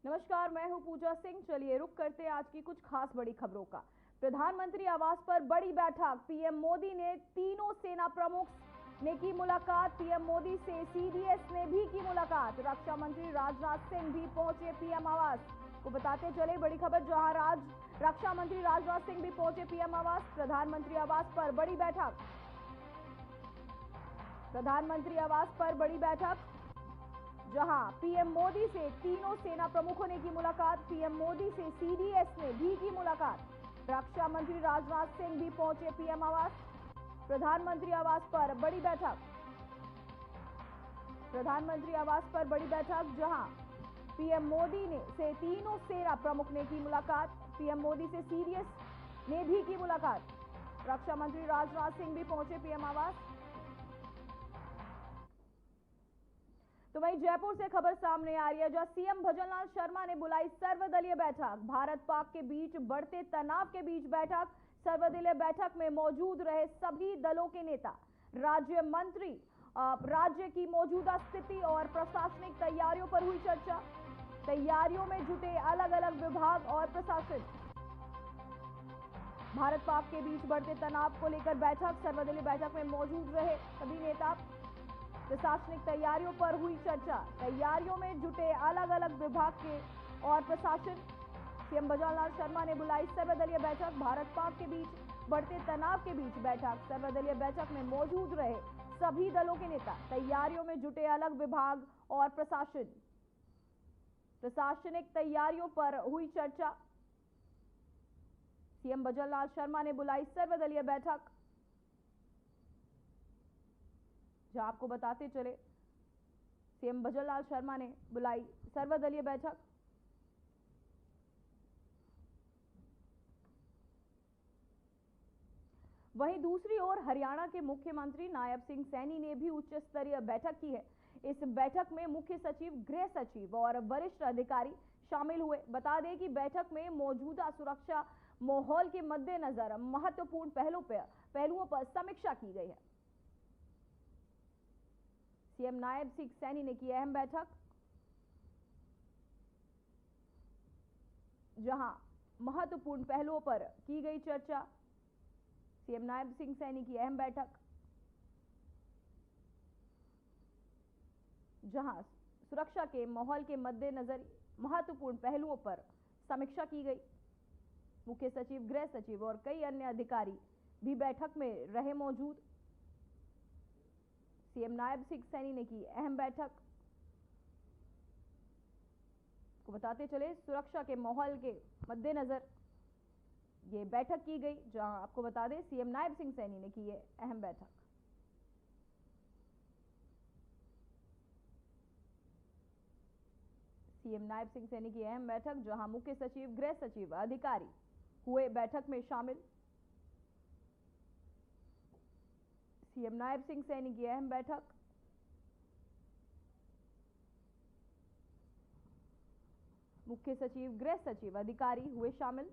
नमस्कार, मैं हूं पूजा सिंह। चलिए रुक करते हैं आज की कुछ खास बड़ी खबरों का। प्रधानमंत्री आवास पर बड़ी बैठक। पीएम मोदी ने तीनों सेना प्रमुख ने की मुलाकात। पीएम मोदी से सीडीएस ने भी की मुलाकात। रक्षा मंत्री राजनाथ सिंह भी पहुंचे पीएम आवास। को बताते चले बड़ी खबर, जहां रक्षा मंत्री राजनाथ सिंह भी पहुंचे पीएम आवास। प्रधानमंत्री आवास पर बड़ी बैठक। प्रधानमंत्री आवास पर बड़ी बैठक, जहां पीएम मोदी से तीनों सेना प्रमुखों ने की मुलाकात। पीएम मोदी से सीडीएस ने भी की मुलाकात। रक्षा मंत्री राजनाथ सिंह भी पहुंचे पीएम आवास। प्रधानमंत्री आवास पर बड़ी बैठक। प्रधानमंत्री आवास पर बड़ी बैठक, जहां पीएम मोदी ने से तीनों सेना प्रमुख ने की मुलाकात। पीएम मोदी से सीडीएस ने भी की मुलाकात। रक्षा मंत्री राजनाथ सिंह भी पहुंचे पीएम आवास। तो वहीं जयपुर से खबर सामने आ रही है, जहां सीएम भजनलाल शर्मा ने बुलाई सर्वदलीय बैठक। भारत पाक के बीच बढ़ते तनाव के बीच बैठक। सर्वदलीय बैठक में मौजूद रहे सभी दलों के नेता, राज्य मंत्री। राज्य की मौजूदा स्थिति और प्रशासनिक तैयारियों पर हुई चर्चा। तैयारियों में जुटे अलग अलग विभाग और प्रशासन। भारत पाक के बीच बढ़ते तनाव को लेकर बैठक। सर्वदलीय बैठक में मौजूद रहे सभी नेता, प्रशासनिक तैयारियों पर हुई चर्चा। तैयारियों में जुटे अलग अलग विभाग के और प्रशासन। सीएम भजनलाल शर्मा ने बुलाई सर्वदलीय बैठक। भारत पाक के बीच बढ़ते तनाव के बीच बैठक। सर्वदलीय बैठक में मौजूद रहे सभी दलों के नेता, तैयारियों में जुटे अलग विभाग और प्रशासन। प्रशासनिक तैयारियों पर हुई चर्चा। सीएम भजनलाल शर्मा ने बुलाई सर्वदलीय बैठक, जहां आपको बताते चले सीएम भजनलाल शर्मा ने बुलाई सर्वदलीय बैठक। वहीं दूसरी ओर हरियाणा के मुख्यमंत्री नायब सिंह सैनी ने भी उच्च स्तरीय बैठक की है। इस बैठक में मुख्य सचिव, गृह सचिव और वरिष्ठ अधिकारी शामिल हुए। बता दें कि बैठक में मौजूदा सुरक्षा माहौल के मद्देनजर महत्वपूर्ण पहलुओं पर समीक्षा की गई है। सीएम नायब सिंह सैनी ने की अहम बैठक, जहां महत्वपूर्ण पहलुओं पर की गई चर्चा। सीएम नायब सिंह सैनी की अहम बैठक, जहां सुरक्षा के माहौल के मद्देनजर महत्वपूर्ण पहलुओं पर समीक्षा की गई। मुख्य सचिव, गृह सचिव और कई अन्य अधिकारी भी बैठक में रहे मौजूद। सीएम नायब सिंह सैनी ने की अहम बैठक। को बताते चले सुरक्षा के माहौल के मद्देनजर ये बैठक की गई, जहां आपको बता दें सीएम नायब सिंह सैनी ने की ये अहम बैठक। सीएम नायब सिंह सैनी की अहम बैठक, जहां मुख्य सचिव, गृह सचिव, अधिकारी हुए बैठक में शामिल। सीएम नायब सिंह सैनी की अहम बैठक, मुख्य सचिव, गृह सचिव, अधिकारी हुए शामिल।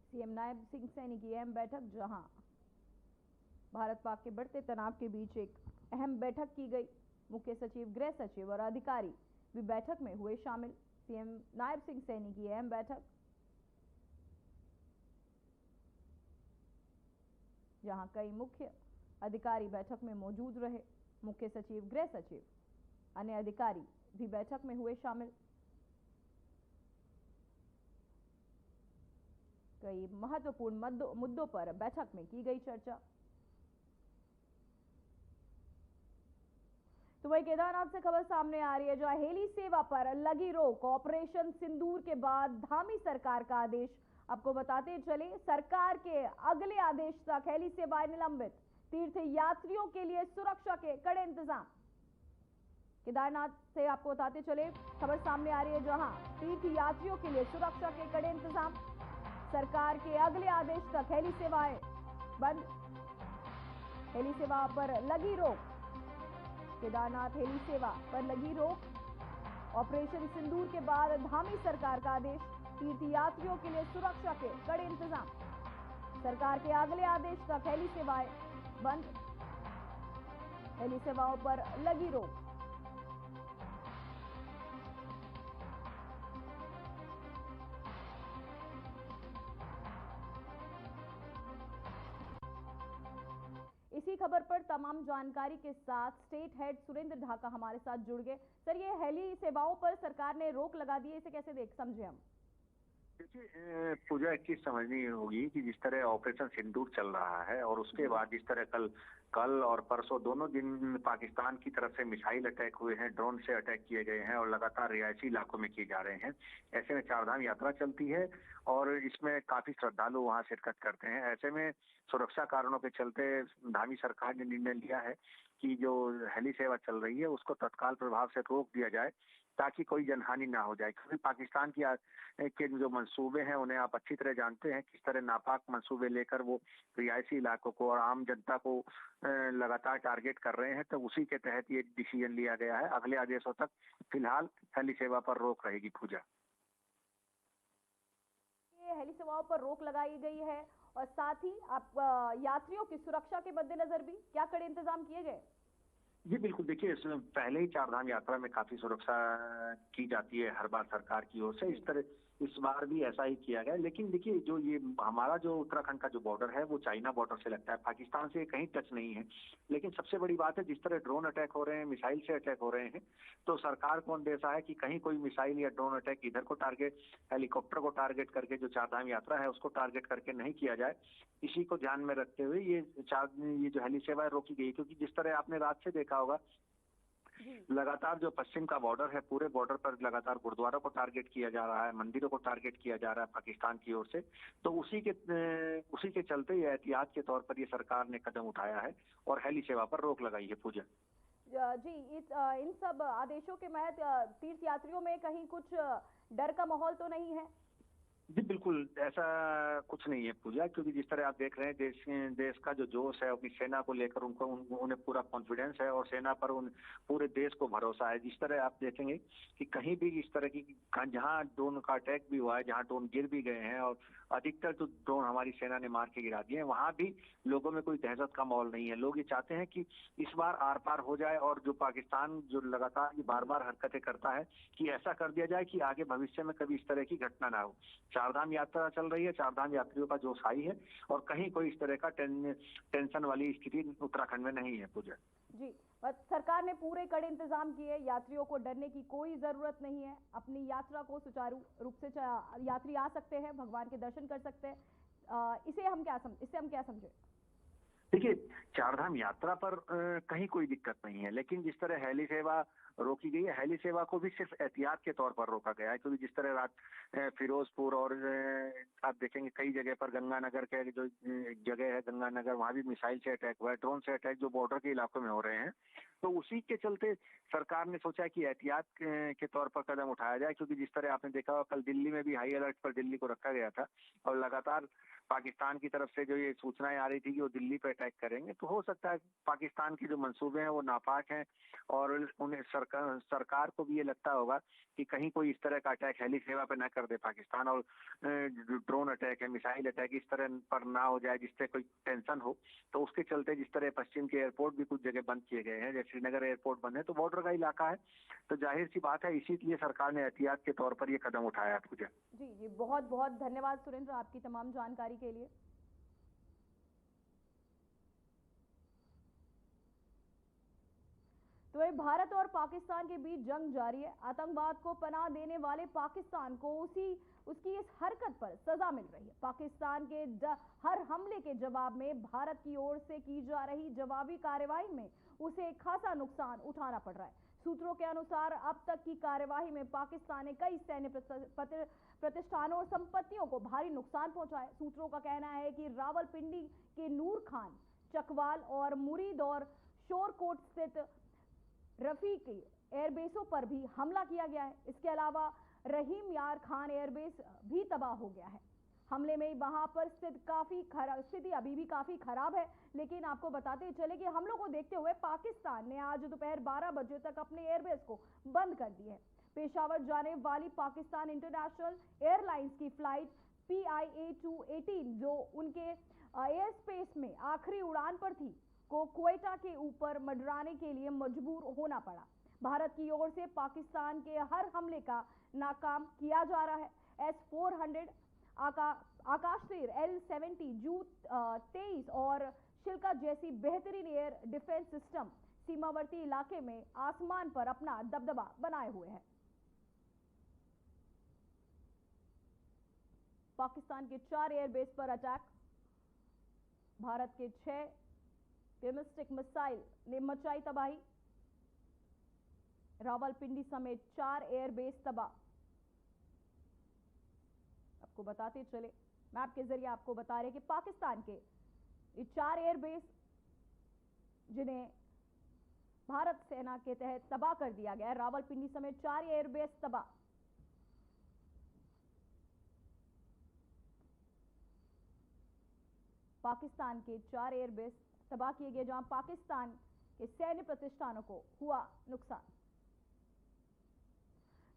सीएम नायब सिंह सैनी की अहम बैठक, जहां भारत पाक के बढ़ते तनाव के बीच एक अहम बैठक की गई। मुख्य सचिव, गृह सचिव और अधिकारी भी बैठक में हुए शामिल। सीएम नायब सिंह सैनी की अहम बैठक, जहां कई मुख्य अधिकारी बैठक में मौजूद रहे। मुख्य सचिव, गृह सचिव, अन्य अधिकारी भी बैठक में हुए शामिल। कई महत्वपूर्ण मुद्दों पर बैठक में की गई चर्चा। तो वही केदारनाथ से खबर सामने आ रही है, जहां हेली सेवा पर लगी रोक। ऑपरेशन सिंदूर के बाद धामी सरकार का आदेश। आपको बताते चले सरकार के अगले आदेश तक हेली सेवाएं निलंबित। तीर्थ यात्रियों के लिए सुरक्षा के कड़े इंतजाम। केदारनाथ से आपको बताते चले खबर सामने आ रही है, जहां तीर्थ यात्रियों के लिए सुरक्षा के कड़े इंतजाम। सरकार के अगले आदेश तक हेली सेवाएं बंद। हेली सेवा पर लगी रोक। केदारनाथ हेली सेवा पर लगी रोक। ऑपरेशन सिंदूर के बाद धामी सरकार का आदेश। तीर्थ यात्रियों के लिए सुरक्षा के कड़े इंतजाम। सरकार के अगले आदेश तक हेली सेवाएं बंद। हेली सेवाओं पर लगी रोक। इसी खबर पर तमाम जानकारी के साथ स्टेट हेड सुरेंद्र ढाका हमारे साथ जुड़ गए। सर, ये हेली सेवाओं पर सरकार ने रोक लगा दी है, इसे कैसे देख समझे हम? देखिए पूजा, एक चीज समझनी होगी कि जिस तरह ऑपरेशन सिंदूर चल रहा है और उसके बाद जिस तरह कल कल और परसों दोनों दिन पाकिस्तान की तरफ से मिसाइल अटैक हुए हैं, ड्रोन से अटैक किए गए हैं और लगातार रिहायशी इलाकों में किए जा रहे हैं। ऐसे में चारधाम यात्रा चलती है और इसमें काफी श्रद्धालु वहां शिरकत करते हैं। ऐसे में सुरक्षा कारणों के चलते धामी सरकार ने निर्णय लिया है कि जो हेली सेवा चल रही है उसको तत्काल प्रभाव से रोक दिया जाए ताकि कोई जनहानि ना हो जाए। क्योंकि पाकिस्तान के जो मंसूबे हैं उन्हें आप अच्छी तरह जानते हैं, किस तरह नापाक मंसूबे लेकर वो रिहायशी इलाकों को और आम जनता को लगातार टारगेट कर रहे हैं। तो उसी के तहत ये डिसीजन लिया गया है। अगले आदेशों तक फिलहाल हेली सेवा पर रोक रहेगी। पूजा, ये हेली सेवाओं पर रोक लगाई गई है और साथ ही आप यात्रियों की सुरक्षा के मद्देनजर भी क्या कड़े इंतजाम किए गए? जी बिल्कुल। देखिए, इसमें पहले ही चारधाम यात्रा में काफी सुरक्षा की जाती है हर बार सरकार की ओर से। इस बार भी ऐसा ही किया गया। लेकिन देखिए, जो ये हमारा जो उत्तराखंड का जो बॉर्डर है वो चाइना बॉर्डर से लगता है, पाकिस्तान से कहीं टच नहीं है। लेकिन सबसे बड़ी बात है, जिस तरह ड्रोन अटैक हो रहे हैं, मिसाइल से अटैक हो रहे हैं, तो सरकार को अंदेशा है कि कहीं कोई मिसाइल या ड्रोन अटैक इधर को टारगेट, हेलीकॉप्टर को टारगेट करके जो चारधाम यात्रा है उसको टारगेट करके नहीं किया जाए। इसी को ध्यान में रखते हुए ये जो हेली सेवा रोकी गई। क्योंकि जिस तरह आपने रात से देखा होगा, लगातार जो पश्चिम का बॉर्डर है, पूरे बॉर्डर पर लगातार गुरुद्वारों को टारगेट किया जा रहा है, मंदिरों को टारगेट किया जा रहा है पाकिस्तान की ओर से। तो उसी के चलते ये एहतियात के तौर पर ये सरकार ने कदम उठाया है और हेली सेवा पर रोक लगाई है। पूजा जी, इन सब आदेशों के महत तीर्थ यात्रियों में कहीं कुछ डर का माहौल तो नहीं है? जी बिल्कुल, ऐसा कुछ नहीं है पूजा। क्योंकि जिस तरह आप देख रहे हैं, देश का जो जोश है अपनी सेना को लेकर, उन्हें पूरा कॉन्फिडेंस है और सेना पर उन पूरे देश को भरोसा है। जिस तरह आप देखेंगे कि कहीं भी इस तरह की जहां ड्रोन का अटैक भी हुआ है, जहां ड्रोन गिर भी गए हैं और अधिकतर जो ड्रोन हमारी सेना ने मार के गिरा दिए हैं, वहां भी लोगों में कोई दहशत का माहौल नहीं है। लोग ये चाहते हैं कि इस बार आर पार हो जाए और जो पाकिस्तान जो लगातार बार बार हरकतें करता है कि ऐसा कर दिया जाए कि आगे भविष्य में कभी इस तरह की घटना ना हो। चारधाम यात्रा चल रही है, चारधाम यात्रियों का जोश हाई है और कहीं कोई इस तरह का टेंशन वाली स्थिति उत्तराखंड में नहीं है। पूजा जी, सरकार ने पूरे कड़े इंतजाम किए, यात्रियों को डरने की कोई जरूरत नहीं है। अपनी यात्रा को सुचारू रूप से यात्री आ सकते हैं, भगवान के दर्शन कर सकते हैं। इससे हम क्या समझे? देखिए, चारधाम यात्रा पर कहीं कोई दिक्कत नहीं है। लेकिन जिस तरह हेली सेवा रोकी गई है, हेली सेवा को भी सिर्फ एहतियात के तौर पर रोका गया है। क्योंकि जिस तरह रात फिरोजपुर और आप देखेंगे कई जगह पर, गंगानगर के जो जगह है गंगानगर, वहां भी मिसाइल से अटैक हुआ है, ड्रोन से अटैक जो बॉर्डर के इलाकों में हो रहे हैं। तो उसी के चलते सरकार ने सोचा कि एहतियात के तौर पर कदम उठाया जाए। क्योंकि जिस तरह आपने देखा कल दिल्ली में भी हाई अलर्ट पर दिल्ली को रखा गया था और लगातार पाकिस्तान की तरफ से जो ये सूचनाएं आ रही थी कि वो दिल्ली पे अटैक करेंगे। तो हो सकता है पाकिस्तान के जो मंसूबे हैं वो नापाक हैं और उन्हें सरकार को भी ये लगता होगा कि कहीं कोई इस तरह का अटैक हेली सेवा पे ना कर दे पाकिस्तान, और ड्रोन अटैक है, मिसाइल अटैक इस तरह पर ना हो जाए जिससे कोई टेंशन हो। तो उसके चलते जिस तरह पश्चिम के एयरपोर्ट भी कुछ जगह बंद किए गए हैं, जैसे श्रीनगर एयरपोर्ट बंद है, तो बॉर्डर का इलाका है, तो जाहिर सी बात है इसीलिए सरकार ने एहतियात के तौर पर ये कदम उठाया है। पूजा जी जी, बहुत बहुत धन्यवाद सुरेंद्र आपकी तमाम जानकारी के लिए। तो ये भारत और पाकिस्तान के बीच जंग जारी है। आतंकवाद को पनाह देने वाले पाकिस्तान को उसकी इस हरकत पर सजा मिल रही है। पाकिस्तान के हर हमले के जवाब में भारत की ओर से की जा रही जवाबी कार्रवाई में उसे खासा नुकसान उठाना पड़ रहा है। सूत्रों के अनुसार अब तक की कार्यवाही में पाकिस्तान ने कई सैन्य प्रतिष्ठानों और संपत्तियों को भारी नुकसान पहुंचा है। सूत्रों का कहना है कि रावलपिंडी के नूर खान, चकवाल और मुरीद और शोरकोट स्थित रफीकी एयरबेसों पर भी हमला किया गया है। इसके अलावा रहीम यार खान एयरबेस भी तबाह हो गया है। हमले में वहां पर स्थिति अभी भी काफी खराब है। लेकिन आपको बताते चले कि हमलों को देखते हुए पाकिस्तान ने आज दोपहर 12 बजे तक अपने एयरबेस को बंद कर दी है। पेशावर जाने वाली पाकिस्तान इंटरनेशनल एयरलाइंस की फ्लाइट PIA 218 जो उनके एयर स्पेस में आखिरी उड़ान पर थी, को क्वेटा के ऊपर मंडराने के लिए मजबूर होना पड़ा। भारत की ओर से पाकिस्तान के हर हमले का नाकाम किया जा रहा है। S-400 आकाशतीर, L-70, Ju-23 और शिल्का जैसी बेहतरीन एयर डिफेंस सिस्टम सीमावर्ती इलाके में आसमान पर अपना दबदबा बनाए हुए हैं। पाकिस्तान के 4 एयरबेस पर अटैक। भारत के 6 बैलिस्टिक मिसाइल ने मचाई तबाही। रावलपिंडी समेत 4 एयरबेस तबाह। आपको बताते चले, मैप के जरिए आपको बता रहे कि पाकिस्तान के ये 4 एयरबेस जिन्हें भारत सेना के तहत तबाह कर दिया गया है, रावलपिंडी समेत 4 एयरबेस तबाह। पाकिस्तान के 4 एयरबेस तबाह किए गए, जहां पाकिस्तान के सैन्य प्रतिष्ठानों को हुआ नुकसान।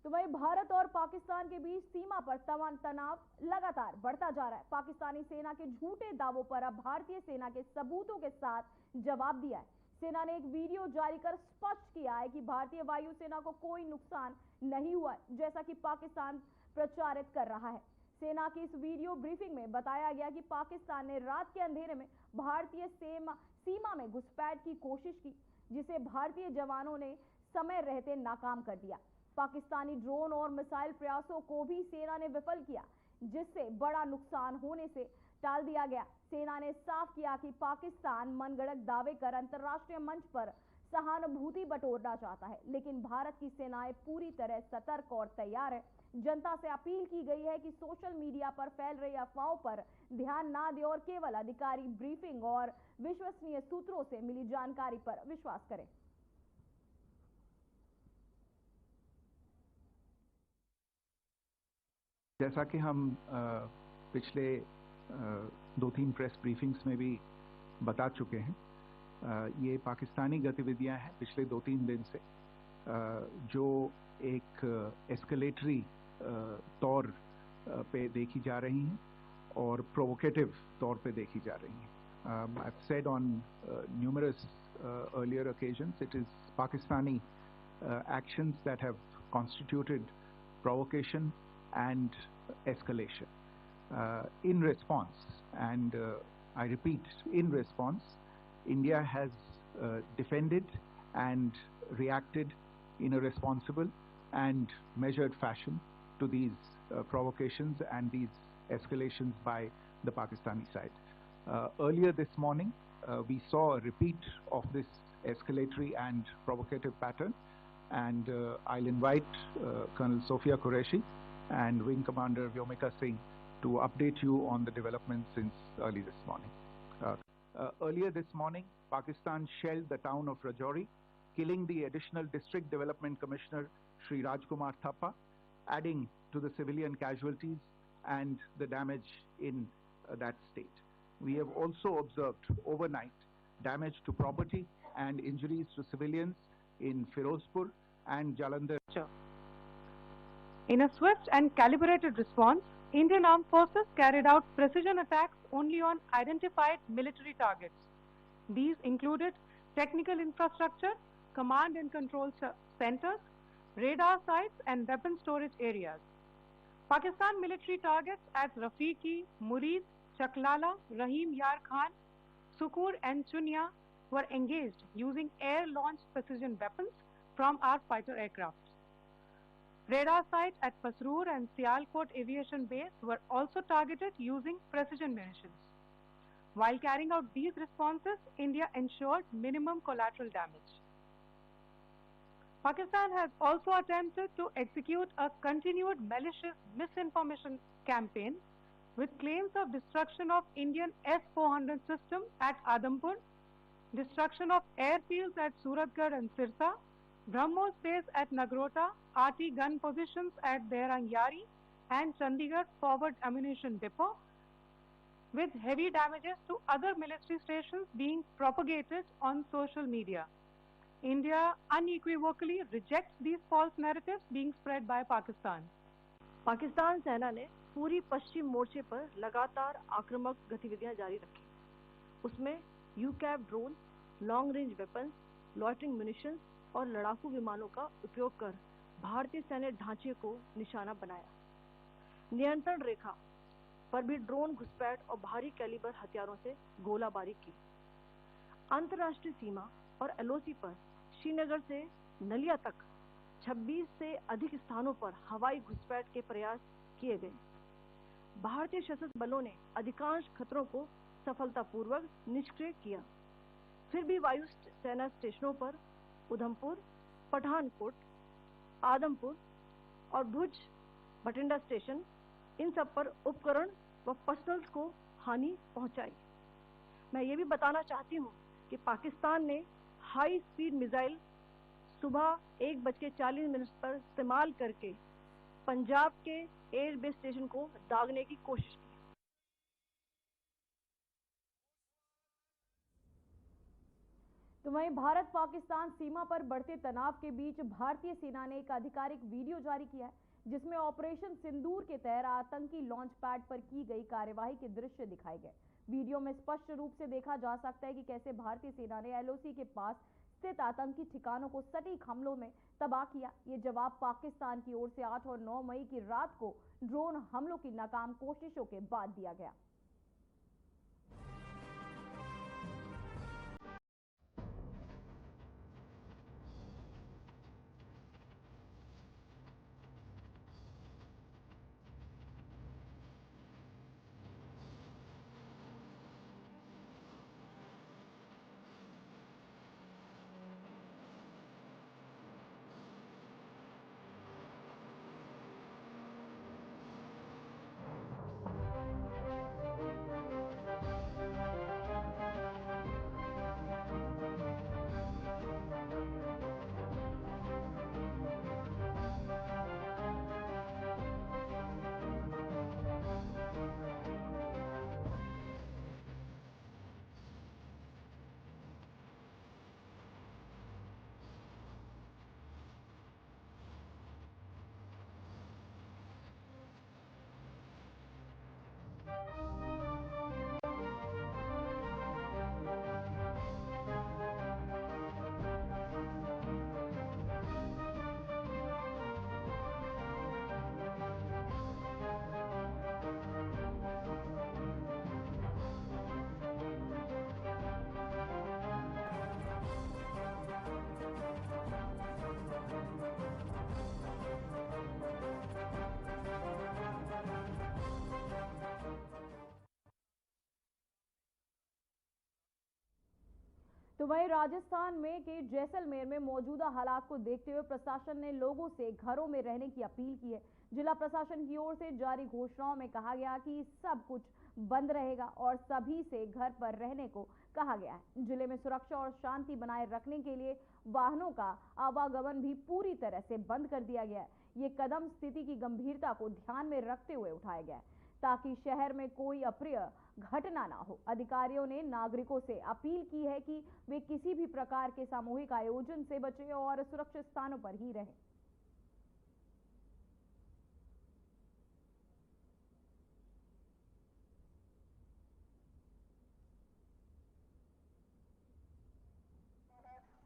तो वहीं भारत और पाकिस्तान के बीच सीमा पर तनाव लगातार बढ़ता जा रहा है। पाकिस्तानी सेना के झूठे दावों पर अब भारतीय सेना के सबूतों के साथ जवाब दिया है। सेना ने एक वीडियो जारी कर स्पष्ट किया है कि भारतीय वायुसेना को कोई नुकसान नहीं हुआ है, जैसा कि पाकिस्तान प्रचारित कर रहा है। सेना की इस वीडियो ब्रीफिंग में बताया गया कि पाकिस्तान ने रात के अंधेरे में भारतीय सीमा में घुसपैठ की कोशिश की, जिसे भारतीय जवानों ने समय रहते नाकाम कर दिया। पाकिस्तानी ड्रोन और मिसाइल प्रयासों को भी सेना ने विफल किया, जिससे बड़ा नुकसान होने से टाल दिया गया। सेना ने साफ किया कि पाकिस्तान मनगढ़ंत दावे कर अंतर्राष्ट्रीय मंच पर सहानुभूति बटोरना चाहता है, लेकिन भारत की सेनाएं पूरी तरह सतर्क और तैयार है। जनता से अपील की गई है कि सोशल मीडिया पर फैल रही अफवाहों पर ध्यान ना दें और केवल अधिकारी ब्रीफिंग और विश्वसनीय सूत्रों से मिली जानकारी पर विश्वास करें। जैसा कि हम पिछले 2-3 प्रेस ब्रीफिंग्स में भी बता चुके हैं, ये पाकिस्तानी गतिविधियां हैं पिछले 2-3 दिन से, जो एक एस्केलेटरी तौर पे देखी जा रही हैं और प्रोवोकेटिव तौर पे देखी जा रही हैं। I've said on numerous earlier occasions, it is Pakistani actions that have constituted provocation and escalation. In response, and I repeat, in response, India has defended and reacted in a responsible and measured fashion to these provocations and these escalations by the Pakistani side. Earlier this morning, we saw a repeat of this escalatory and provocative pattern, and I'll invite Colonel Sophia Qureshi and Wing Commander Vyomika Singh to update you on the developments since early this morning. Earlier this morning, Pakistan shelled the town of Rajouri, killing the additional District Development Commissioner Shri Rajkumar Thappa, adding to the civilian casualties and the damage in that state. We have also observed overnight damage to property and injuries to civilians in Firozpur and Jalandhar. In a swift and calibrated response, Indian Armed Forces carried out precision attacks only on identified military targets. These included technical infrastructure, command and control centers, radar sites and weapon storage areas. Pakistan military targets at Rafiqi, Murid, Chaklala, Rahim Yar Khan, Sukur and Chunya were engaged using air-launched precision weapons from our fighter aircraft. Radar sites at Pasroor and Sialkot Aviation Base were also targeted using precision munitions. While carrying out these responses, India ensured minimum collateral damage. Pakistan has also attempted to execute a continued malicious misinformation campaign with claims of destruction of Indian S-400 system at Adampur, destruction of airfields at Suratgarh and Sirsa, BrahMos base at Nagrota, RT gun positions at Behrang Yari and Chandigarh forward ammunition depot, with heavy damages to other military stations being propagated on social media. India unequivocally rejects these false narratives being spread by Pakistan. Pakistan सेना ने पूरी पश्चिम मोर्चे पर लगातार आक्रामक गतिविधियां जारी रखी। उसमें UCAV drone, long range weapons, loitering munitions और लड़ाकू विमानों का उपयोग कर भारतीय सैन्य ढांचे को निशाना बनाया। नियंत्रण रेखा पर भी ड्रोन घुसपैठ और भारी कैलिबर हथियारों से गोलाबारी की। अंतर्राष्ट्रीय सीमा और एलओसी पर श्रीनगर से नलिया तक 26 से अधिक स्थानों पर हवाई घुसपैठ के प्रयास किए गए। भारतीय सशस्त्र बलों ने अधिकांश खतरों को सफलतापूर्वक निष्क्रिय किया। फिर भी वायु सेना स्टेशनों पर उधमपुर, पठानकोट, आदमपुर और भुज बठिंडा स्टेशन, इन सब पर उपकरण व पर्सनल्स को हानि पहुंचाई। मैं ये भी बताना चाहती हूँ कि पाकिस्तान ने हाई स्पीड मिसाइल सुबह 1:40 पर इस्तेमाल करके पंजाब के एयरबेस स्टेशन को दागने की कोशिश की। तो वहीं भारत पाकिस्तान सीमा पर बढ़ते तनाव के बीच भारतीय सेना ने एक आधिकारिक वीडियो जारी किया है, जिसमें ऑपरेशन सिंदूर के तहत आतंकी लॉन्च पैड पर की गई कार्यवाही के दृश्य दिखाए गए। वीडियो में स्पष्ट रूप से देखा जा सकता है कि कैसे भारतीय सेना ने एलओसी के पास स्थित आतंकी ठिकानों को सटीक हमलों में तबाह किया। ये जवाब पाकिस्तान की ओर से 8 और 9 मई की रात को ड्रोन हमलों की नाकाम कोशिशों के बाद दिया गया। तो वहीं राजस्थान में के जैसलमेर में मौजूदा हालात को देखते हुए प्रशासन ने लोगों से घरों में रहने की अपील की है। जिला प्रशासन की ओर से जारी घोषणाओं में कहा गया कि सब कुछ बंद रहेगा और सभी से घर पर रहने को कहा गया है। जिले में सुरक्षा और शांति बनाए रखने के लिए वाहनों का आवागमन भी पूरी तरह से बंद कर दिया गया है। ये कदम स्थिति की गंभीरता को ध्यान में रखते हुए उठाया गया है, ताकि शहर में कोई अप्रिय घटना ना हो। अधिकारियों ने नागरिकों से अपील की है कि वे किसी भी प्रकार के सामूहिक आयोजन से बचें और सुरक्षित स्थानों पर ही रहें।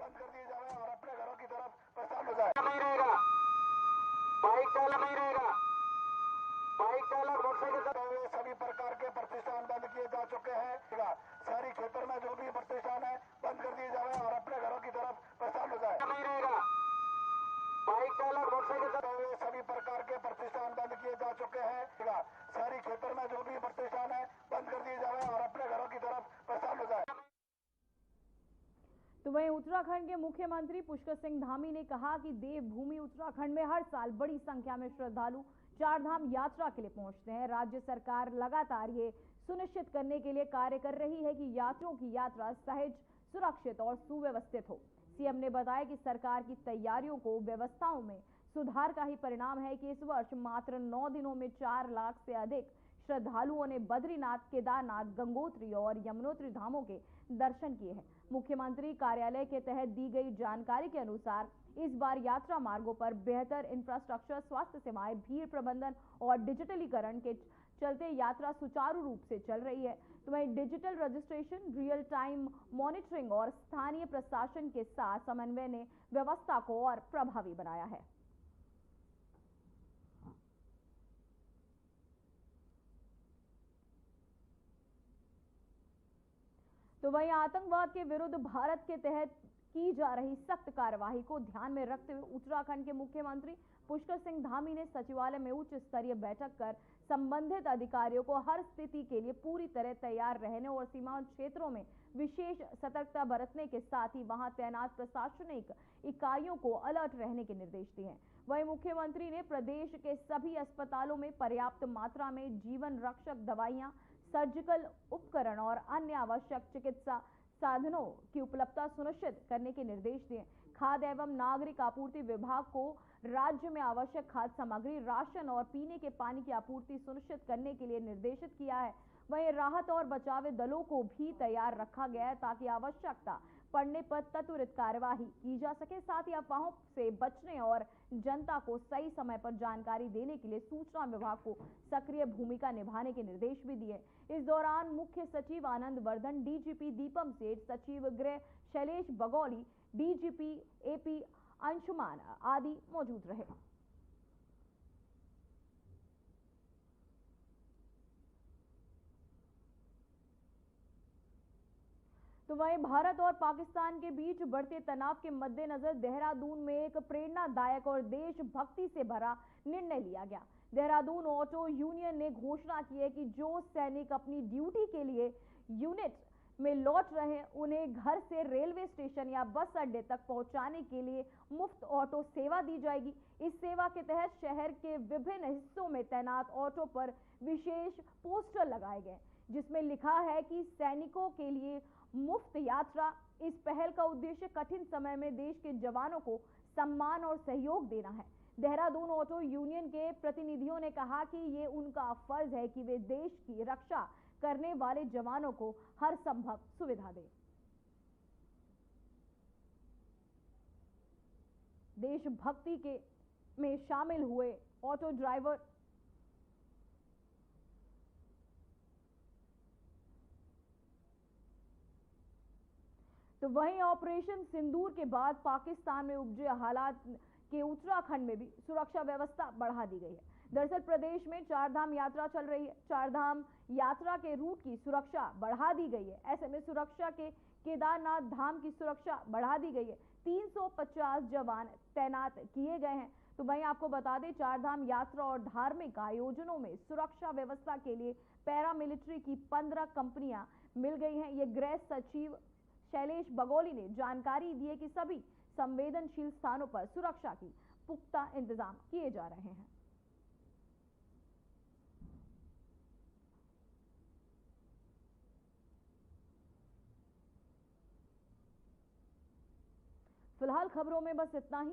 बंद कर दिए जाए और अपने घरों की तरफ प्रस्थान हो जाए। नहीं रहेगा, बाइक चालक नहीं रहेगा, बाइक चालक मोटरसाइकिल सभी प्रकार के प्रतिष्ठान बंद किए जा चुके हैं। शहरी क्षेत्र में जो भी प्रतिष्ठान है बंद कर दिए जाए और अपने घरों की तरफ प्रस्थान हो जाए। नहीं रहेगा, बाइक चालक मोटरसाइकिल सभी प्रकार के प्रतिष्ठान बंद किए जा चुके हैं। शहरी क्षेत्र में जो भी प्रतिष्ठान है बंद कर दिए जाए और अपने घरों की तरफ प्रस्थान हो जाए। तो वहीं उत्तराखंड के मुख्यमंत्री पुष्कर सिंह धामी ने कहा कि देवभूमि उत्तराखंड में हर साल बड़ी संख्या में श्रद्धालु चारधाम यात्रा के लिए पहुंचते हैं। राज्य सरकार लगातार ये सुनिश्चित करने के लिए कार्य कर रही है कि यात्रियों की यात्रा सहज, सुरक्षित और सुव्यवस्थित हो। सीएम ने बताया कि सरकार की तैयारियों को व्यवस्थाओं में सुधार का ही परिणाम है कि इस वर्ष मात्र 9 दिनों में 4 लाख से अधिक श्रद्धालुओं ने बद्रीनाथ, केदारनाथ, गंगोत्री और यमुनोत्री धामों के दर्शन किए हैं। मुख्यमंत्री कार्यालय के तहत दी गई जानकारी के अनुसार इस बार यात्रा मार्गों पर बेहतर इंफ्रास्ट्रक्चर, स्वास्थ्य सेवाएं, भीड़ प्रबंधन और डिजिटलीकरण के चलते यात्रा सुचारू रूप से चल रही है। तो वहीं digital registration, real time monitoring और स्थानीय प्रशासन के साथ समन्वय ने व्यवस्था को और प्रभावी बनाया है। तो वहीं आतंकवाद के विरुद्ध भारत के तहत की जा रही सख्त कार्यवाही को ध्यान में रखते हुए उत्तराखंड के मुख्यमंत्री पुष्कर सिंह धामी ने सचिवालय में उच्च स्तरीय बैठक कर संबंधित अधिकारियों को हर स्थिति के लिए पूरी तरह तैयार रहने और सीमांत क्षेत्रों में विशेष सतर्कता बरतने के साथ ही वहां तैनात प्रशासनिक इकाइयों को अलर्ट रहने के निर्देश दिए हैं। वहीं मुख्यमंत्री ने प्रदेश के सभी अस्पतालों में पर्याप्त मात्रा में जीवन रक्षक दवाइयां, सर्जिकल उपकरण और अन्य आवश्यक चिकित्सा साधनों की उपलब्धता सुनिश्चित करने के निर्देश दिए। खाद्य एवं नागरिक आपूर्ति विभाग को राज्य में आवश्यक खाद्य सामग्री, राशन और पीने के पानी की आपूर्ति सुनिश्चित करने के लिए निर्देशित किया है। वहीं राहत और बचाव दलों को भी तैयार रखा गया है ताकि आवश्यकता पड़ने पर त्वरित कार्यवाही की जा सके। साथ ही अफवाहों से बचने और जनता को सही समय पर जानकारी देने के लिए सूचना विभाग को सक्रिय भूमिका निभाने के निर्देश भी दिए। इस दौरान मुख्य सचिव आनंद वर्धन, डीजीपी दीपम सेठ, सचिव गृह शैलेश बगौली, डीजीपी एपी अंशुमान आदि मौजूद रहे। तो वहीं भारत और पाकिस्तान के बीच बढ़ते तनाव के मद्देनजर देहरादून में एक प्रेरणादायक और देशभक्ति से भरा निर्णय लिया गया। देहरादून ऑटो यूनियन ने घोषणा की है कि जो सैनिक अपनी ड्यूटी के लिए यूनिट में लौट रहे हैं, उन्हें घर से रेलवे स्टेशन या बस अड्डे तक पहुंचाने के लिए मुफ्त ऑटो सेवा दी जाएगी। इस सेवा के तहत शहर के विभिन्न हिस्सों में तैनात ऑटो पर विशेष पोस्टर लगाए गए, जिसमें लिखा है कि सैनिकों के लिए मुफ्त यात्रा। इस पहल का उद्देश्य कठिन समय में देश के जवानों को सम्मान और सहयोग देना है। देहरादून ऑटो यूनियन के प्रतिनिधियों ने कहा कि ये उनका फर्ज है कि वे देश की रक्षा करने वाले जवानों को हर संभव सुविधा दें। देशभक्ति के में शामिल हुए ऑटो ड्राइवर तो वहीं ऑपरेशन सिंदूर के बाद पाकिस्तान में उपजे हालात के उत्तराखंड में भी सुरक्षा व्यवस्था बढ़ा दी गई है। दरअसल प्रदेश में चारधाम यात्रा चल रही है। चारधाम यात्रा के रूट की सुरक्षा बढ़ा दी गई है। ऐसे में सुरक्षा के केदारनाथ धाम की सुरक्षा बढ़ा दी गई है। 350 जवान तैनात किए गए हैं। तो वहीं आपको बता दें, चारधाम यात्रा और धार्मिक आयोजनों में सुरक्षा व्यवस्था के लिए पैरामिलिट्री की 15 कंपनियां मिल गई हैं। ये गृह सचिव शैलेश बगौली ने जानकारी दी है कि सभी संवेदनशील स्थानों पर सुरक्षा की पुख्ता इंतजाम किए जा रहे हैं। फिलहाल खबरों में बस इतना ही।